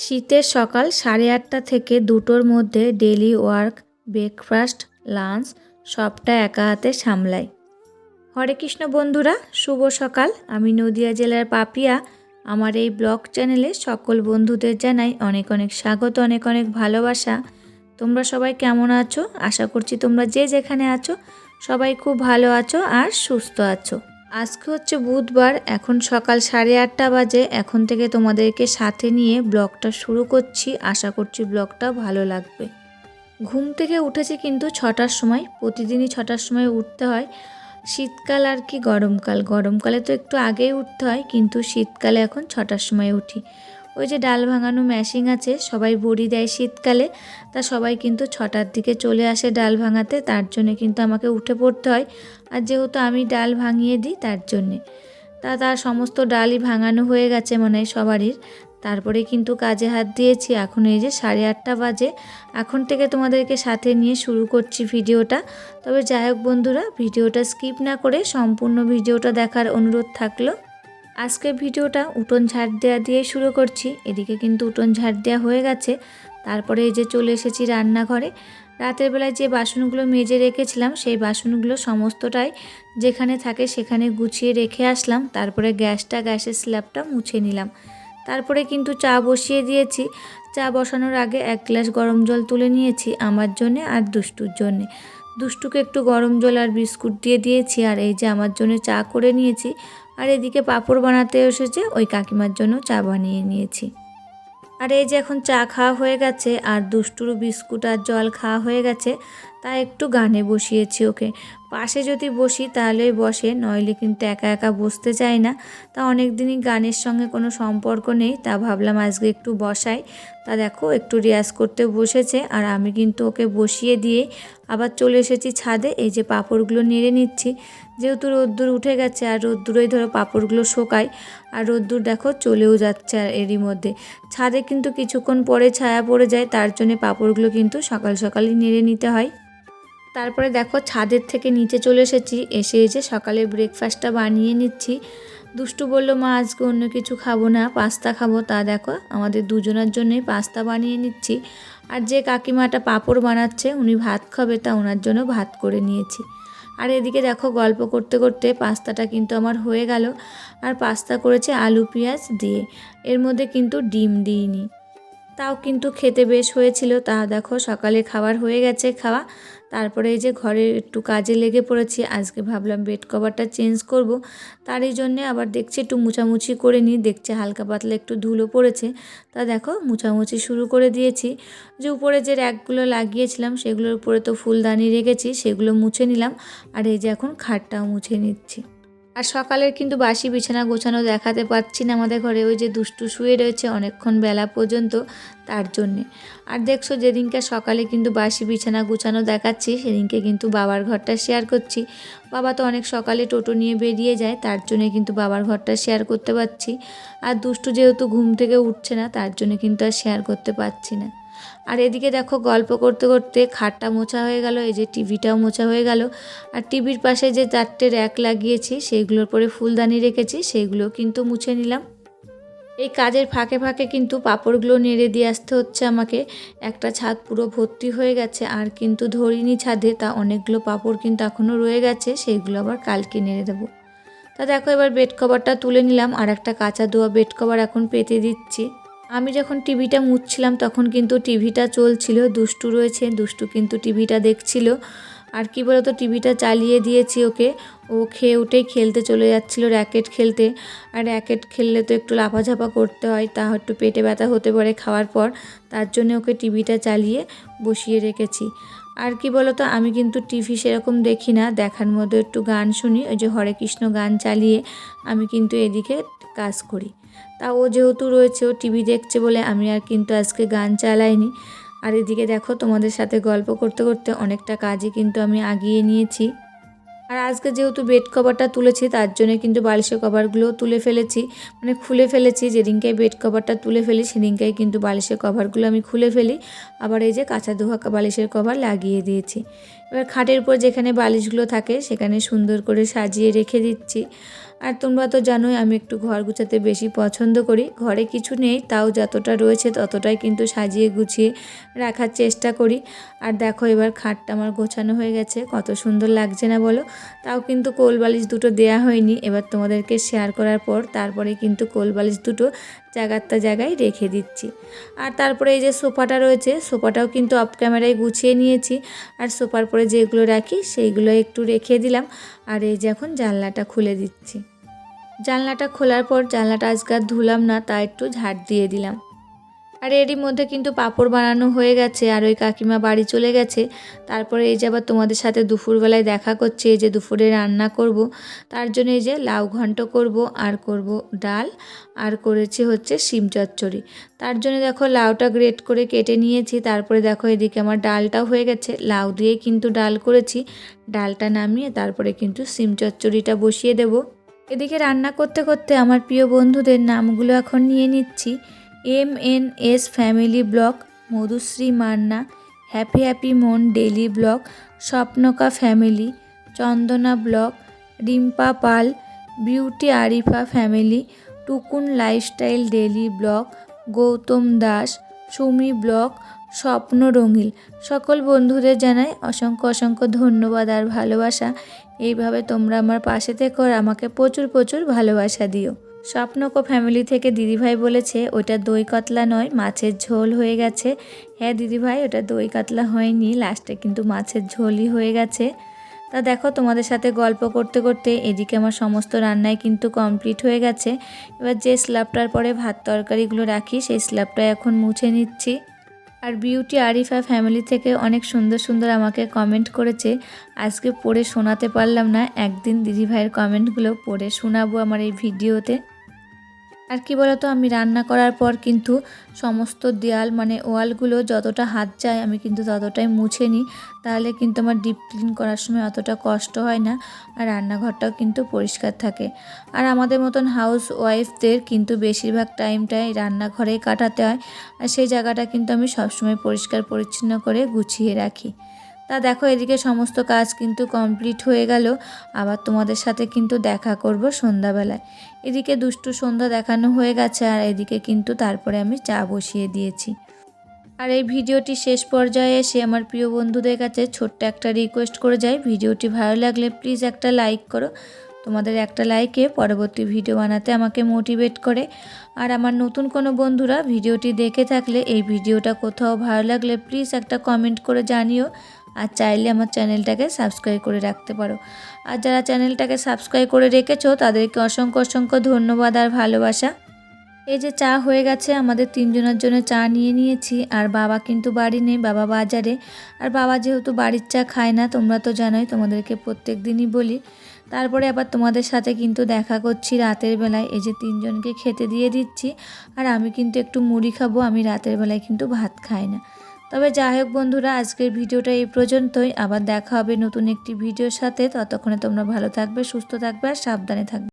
শীতের সকাল 8:30 থেকে 2টোর মধ্যে ডেলি ওয়ার্ক, ব্রেকফাস্ট, লাঞ্চ সবটা একা হাতে সামলাই। হরে কৃষ্ণ বন্ধুরা, শুভ সকাল। আমি নদিয়া জেলার পাপিয়া। আমার এই ব্লগ চ্যানেলে সকল বন্ধুদের জানাই অনেক অনেক স্বাগত, অনেক অনেক ভালোবাসা। তোমরা সবাই কেমন আছো? আশা করছি তোমরা যে যেখানে আছো সবাই খুব ভালো আছো আর সুস্থ আছো। আজকে হচ্ছে বুধবার, এখন সকাল 8:30 বাজে। এখন থেকে তোমাদেরকে সাথে নিয়ে ব্লগটা শুরু করছি। আশা করছি ব্লগটা ভালো লাগবে। ঘুম থেকে উঠেছি কিন্তু 6টার সময়। প্রতিদিনই 6টার সময় উঠতে হয়। শীতকাল আর কি গরমকালে তো একটু আগেই উঠতে হয়, কিন্তু শীতকালে এখন 6টার সময় উঠি। ওই যে ডাল ভাঙানো মেশিন আছে, সবাই বড়ি দেয় শীতকালে, তা সবাই কিন্তু 6টার দিকে চলে আসে ডাল ভাঙাতে। তার জন্য কিন্তু আমাকে উঠে পড়তে হয়। আর যেহেতু আমি ডাল ভাঙিয়ে দিই তার জন্যে, তার সমস্ত ডালই ভাঙানো হয়ে গেছে মানে সবারই। তারপরে কিন্তু কাজে হাত দিয়েছি। এখন এই যে 8:30 বাজে। এখন থেকে তোমাদেরকে সাথে নিয়ে শুরু করছি ভিডিওটা। তবে যাই হোক বন্ধুরা, ভিডিওটা স্কিপ না করে সম্পূর্ণ ভিডিওটা দেখার অনুরোধ থাকলো। আজকে ভিডিওটা উঠোন ঝাড় দেওয়া দিয়ে শুরু করছি। এদিকে কিন্তু উঠোন ঝাড় দেওয়া হয়ে গেছে। তারপরে এই যে চলে এসেছি রান্নাঘরে। রাতের বেলায় যে বাসনগুলো মেজে রেখেছিলাম সেই বাসনগুলো সমস্তটাই যেখানে থাকে সেখানে গুছিয়ে রেখে আসলাম। তারপরে গ্যাসের স্ল্যাবটা মুছে নিলাম। তারপরে কিন্তু চা বসিয়ে দিয়েছি। চা বসানোর আগে 1 গ্লাস গরম জল তুলে নিয়েছি আমার জন্যে আর দুষ্টুর জন্যে। দুষ্টুকে একটু গরম জল আর বিস্কুট দিয়ে দিয়েছি, আর এই যে আমার জন্য চা করে নিয়েছি। আর এদিকে পাঁপড় বানাতে এসেছে, ওই কাকিমার জন্য চা বানিয়ে নিয়েছি। আর এই যে এখন চা খাওয়া হয়ে গেছে আর দুষ্টুরও বিস্কুট আর জল খাওয়া হয়ে গেছে। তাই একটু গানে বসিয়েছি ওকে। পাশে যদি বসি তাহলে বসে, নইলে কিন্তু একা একা বসতে চায় না। তা অনেক দিনই গানের সঙ্গে কোনো সম্পর্ক নেই, তা ভাবলাম আজকে একটু বসাই। তা দেখো একটু রেয়াজ করতে বসেছে, আর আমি কিন্তু ওকে বসিয়ে দিয়ে আবার চলে এসেছি ছাদে। এই যে পাঁপড়গুলো নেড়ে নিচ্ছি, যেহেতু রোদ্দুর উঠে গেছে আর রোদ্দুরেই ধরো পাঁপড়গুলো শোকায়। আর রোদ্দুর দেখো চলেও যাচ্ছে, আর এরই মধ্যে ছাদে কিন্তু কিছুক্ষণ পরে ছায়া পড়ে যায়, তার জন্য পাঁপড়গুলো কিন্তু সকাল সকালই নেড়ে নিতে হয়। তারপরে দেখো ছাদের থেকে নিচে চলে এসেছি। এসে এই যে সকালে ব্রেকফাস্টটা বানিয়ে নিচ্ছি। দুষ্টু বলল, মা আজকে অন্য কিছু খাবো না, পাস্তা খাবো। তা দেখো আমাদের দুজনের জন্যই পাস্তা বানিয়ে নিচ্ছি। আর যে কাকিমাটা পাঁপড় বানাচ্ছে উনি ভাত খাবে, তা ওনার জন্য ভাত করে নিয়েছি। আর এদিকে দেখো গল্প করতে করতে পাস্তাটা কিন্তু আমার হয়ে গেল। আর পাস্তা করেছে আলু পেঁয়াজ দিয়ে, এর মধ্যে কিন্তু ডিম দিইনি। তাও কিন্তু খেতে বেশ হয়েছিল। তা দেখো সকালে খাবার হয়ে গেছে খাওয়া। তারপরে এই যে ঘরে একটু কাজে লেগে পড়েছি। আজকে ভাবলাম বেড কভারটা চেঞ্জ করব, তারই জন্যে আবার দেখছি একটু মুছামুছি করে নিই। দেখছে হালকা পাতলা একটু ধুলো পড়েছে, তা দেখো মুছামুছি শুরু করে দিয়েছি। যে উপরে যে র্যাকগুলো লাগিয়েছিলাম সেগুলোর উপরে তো ফুলদানি রেখেছি, সেগুলো মুছে নিলাম। আর এই যে এখন খাটটাও মুছে নিচ্ছি। আর সকালের কিন্তু বাসি বিছানা গোছানো দেখাতে পারছি না আমাদের ঘরে। ওই যে দুষ্টু শুয়ে রয়েছে অনেকক্ষণ বেলা পর্যন্ত, তার জন্যে। আর দেখছো যেদিনকে সকালে কিন্তু বাসি বিছানা গোছানো দেখাচ্ছি সেদিনকে কিন্তু বাবার ঘরটা শেয়ার করছি। বাবা তো অনেক সকালে টোটো নিয়ে বেরিয়ে যায়, তার জন্যে কিন্তু বাবার ঘরটা শেয়ার করতে পারছি। আর দুষ্টু যেহেতু ঘুম থেকে উঠছে না তার জন্য কিন্তু আর শেয়ার করতে পারছি না। আর এদিকে দেখো গল্প করতে করতে খাটটা মোছা হয়ে গেল, এই যে টিভিটাও মোছা হয়ে গেল। আর টিভির পাশে যে 4টে র্যাক লাগিয়েছি সেইগুলোর পরে ফুলদানি রেখেছি, সেইগুলো কিন্তু মুছে নিলাম। এই কাজের ফাঁকে ফাঁকে কিন্তু পাঁপড়গুলো নেড়ে দিয়ে আসতে হচ্ছে আমাকে। একটা ছাদ পুরো ভর্তি হয়ে গেছে, আর কিন্তু ধরিনি ছাদে, তা অনেকগুলো পাঁপড় কিন্তু এখনও রয়ে গেছে, সেইগুলো আবার কালকে নেড়ে দেবো। তা দেখো এবার বেড কভারটা তুলে নিলাম, আর একটা কাঁচা ধোয়া বেড কভার এখন পেতে দিচ্ছি। আমি যখন টিভিটা মুছছিলাম তখন কিন্তু টিভিটা চলছিল, দুষ্টু রয়েছে, দুষ্টু কিন্তু টিভিটা দেখছিল। আর কি বলতো, টিভিটা চালিয়ে দিয়েছি ওকে, ও খেয়ে উঠেই খেলতে চলে যাচ্ছিল র্যাকেট খেলতে। আর র্যাকেট খেললে তো একটু লাফাঝাপা করতে হয়, তা একটু পেটে ব্যথা হতে পারে খাওয়ার পর, তার জন্য ওকে টিভিটা চালিয়ে বসিয়ে রেখেছি। আর কি বলতো, আমি কিন্তু টিভি সেরকম দেখি না, দেখার মধ্যে একটু গান শুনি। ওই যে হরে কৃষ্ণ গান চালিয়ে আমি কিন্তু এদিকে কাজ করি। তা ও যেহেতু রয়েছে, ও টিভি দেখছে বলে আমি আর কিন্তু আজকে গান চালাইনি। আর এদিকে দেখো তোমাদের সাথে গল্প করতে করতে অনেকটা কাজই কিন্তু আমি আগিয়ে নিয়েছি। আর আজকে যেহেতু বেড কভারটা তুলেছি তার জন্য কিন্তু বালিশের কভারগুলোও তুলে ফেলেছি, মানে খুলে ফেলেছি। যেদিনকে বেড কভারটা তুলে ফেলি সেদিনকেই কিন্তু বালিশের কভারগুলো আমি খুলে ফেলি। আবার এই যে কাঁচা ধোয়া বালিশের কভার লাগিয়ে দিয়েছি। এবার খাটের উপর যেখানে বালিশগুলো থাকে সেখানে সুন্দর করে সাজিয়ে রেখে দিচ্ছি। আর তোমরা তো জানোই আমি একটু ঘর গুছাতে বেশি পছন্দ করি। ঘরে কিছু নেই, তাও যতটা রয়েছে ততটাই কিন্তু সাজিয়ে গুছিয়ে রাখার চেষ্টা করি। আর দেখো এবার খাটটা আমার গোছানো হয়ে গেছে, কত সুন্দর লাগছে না বলো। তাও কিন্তু কোল বালিশ দুটো দেয়া হয়নি, এবার তোমাদেরকে শেয়ার করার পর তারপরে কিন্তু কোল বালিশ দুটো জায়গায় রেখে দিচ্ছি। আর তারপরে এই যে সোফাটা রয়েছে, সোফাটাও কিন্তু অফ ক্যামেরায় গুছিয়ে নিয়েছি। আর সোফার পরে যেগুলো রাখি সেইগুলো একটু রেখে দিলাম। আর এই যে এখন জানলাটা খুলে দিচ্ছি। জানলাটা খোলার পর জানলাটা আজকে আর ধুলাম না, তা একটু ঝাড় দিয়ে দিলাম। আর এরই মধ্যে কিন্তু পাঁপড় বানানো হয়ে গেছে, আর ওই কাকিমা বাড়ি চলে গেছে। তারপরে এই যে আবার তোমাদের সাথে দুপুরবেলায় দেখা করছে, এই যে দুপুরে রান্না করব। তার জন্য এই যে লাউ ঘন্ট করব, আর করব ডাল, আর করেছি হচ্ছে শিম চচ্চড়ি। তার জন্য দেখো লাউটা গ্রেট করে কেটে নিয়েছি। তারপরে দেখো এদিকে আমার ডালটাও হয়ে গেছে, লাউ দিয়ে কিন্তু ডাল করেছি। ডালটা নামিয়ে তারপরে কিন্তু শিম চচ্চড়িটা বসিয়ে দেব। এদিকে রান্না করতে করতে আমার প্রিয় বন্ধুদের নামগুলো এখন নিয়ে নিচ্ছি। MNS family blog, Madhushree Manna, happy Mon daily blog, Swapnaka family, Chandana blog, Rimpa Pal, beauty Arifa family, Tukun lifestyle daily blog, Goutam Das, Sumi blog, Swapna Rongil. সকল বন্ধুদের জানাই অসংখ্য ধন্যবাদ আর ভালোবাসা। এইভাবে তোমরা আমার পাশে থেকো আর আমাকে প্রচুর ভালোবাসা দিও। স্বপ্নকো ফ্যামিলি থেকে দিদিভাই বলেছে ওটা দই কাতলা নয়, মাছের ঝোল হয়ে গেছে। হ্যাঁ দিদিভাই, ওটা দই কাতলা হয়নি, লাস্টে কিন্তু মাছের ঝোলই হয়ে গেছে। তা দেখো তোমাদের সাথে গল্প করতে করতে এদিকে আমার সমস্ত রান্নাই কিন্তু কমপ্লিট হয়ে গেছে। এবার যে স্ল্যাবটার পরে ভাত তরকারিগুলো রাখি সেই স্ল্যাবটা এখন মুছে নিচ্ছি। আর বিউটি আরিফা ফ্যামিলি থেকে অনেক সুন্দর আমাকে কমেন্ট করেছে, আজকে পড়ে শোনাতে পারলাম না, একদিন দিদিভাইয়ের কমেন্টগুলো পড়ে শোনাবো আমার এই ভিডিওতে। আর কি বলতো, আমি রান্না করার পর কিন্তু সমস্ত দেয়াল মানে ওয়ালগুলো যতটা হাত যায় আমি কিন্তু ততটাই মুছে নিই, তাহলে কিন্তু আমার ডিপ ক্লিন করার সময় অতটা কষ্ট হয় না, আর রান্নাঘরটাও কিন্তু পরিষ্কার থাকে। আর আমাদের মতন হাউস ওয়াইফদের কিন্তু বেশিরভাগ টাইমটাই রান্নাঘরেই কাটাতে হয়, আর সেই জায়গাটা কিন্তু আমি সবসময় পরিষ্কার পরিচ্ছন্ন করে গুছিয়ে রাখি। তা দেখো এদিকে সমস্ত কাজ কিন্তু কমপ্লিট হয়ে গেল। আবার তোমাদের সাথে কিন্তু দেখা করব সন্ধ্যাবেলায়। এদিকে দুষ্টু সন্ধ্যা দেখানো হয়ে গেছে, আর এদিকে কিন্তু তারপরে আমি চা বসিয়ে দিয়েছি। আর এই ভিডিওটি শেষ পর্যায়ে এসে আমার প্রিয় বন্ধুদের কাছে ছোট্ট একটা রিকোয়েস্ট করে যাই, ভিডিওটি ভালো লাগলে প্লিজ একটা লাইক করো। তোমাদের একটা লাইকে পরবর্তী ভিডিও বানাতে আমাকে মোটিভেট করে। আর আমার নতুন কোনো বন্ধুরা ভিডিওটি দেখে থাকলে এই ভিডিওটা কোথাও ভালো লাগলে প্লিজ একটা কমেন্ট করে জানিও। আর চাইলে আমার চ্যানেলটাকে সাবস্ক্রাইব করে রাখতে পারো। আর যারা চ্যানেলটাকে সাবস্ক্রাইব করে রেখেছো তাদেরকে অসংখ্য ধন্যবাদ আর ভালোবাসা। এই যে চা হয়ে গেছে, আমাদের তিনজনের জন্য চা নিয়ে নিয়েছি। আর বাবা কিন্তু বাড়ি নেই, বাবা বাজারে। আর বাবা যেহেতু বাড়ির চা খায় না, তোমরা তো জানোই, তোমাদেরকে প্রত্যেক দিনই বলি। তারপরে আবার তোমাদের সাথে কিন্তু দেখা করছি রাতের বেলায়। এই যে তিনজনকে খেতে দিয়ে দিচ্ছি, আর আমি কিন্তু একটু মুড়ি খাবো, আমি রাতের বেলায় কিন্তু ভাত খাই না। তবে যাই হোক বন্ধুরা, আজকের ভিডিওটা এই পর্যন্তই। আবার দেখা হবে নতুন একটি ভিডিওর সাথে। ততক্ষণে তোমরা ভালো থাকবে, সুস্থ থাকবে আর সাবধানে থাকবে।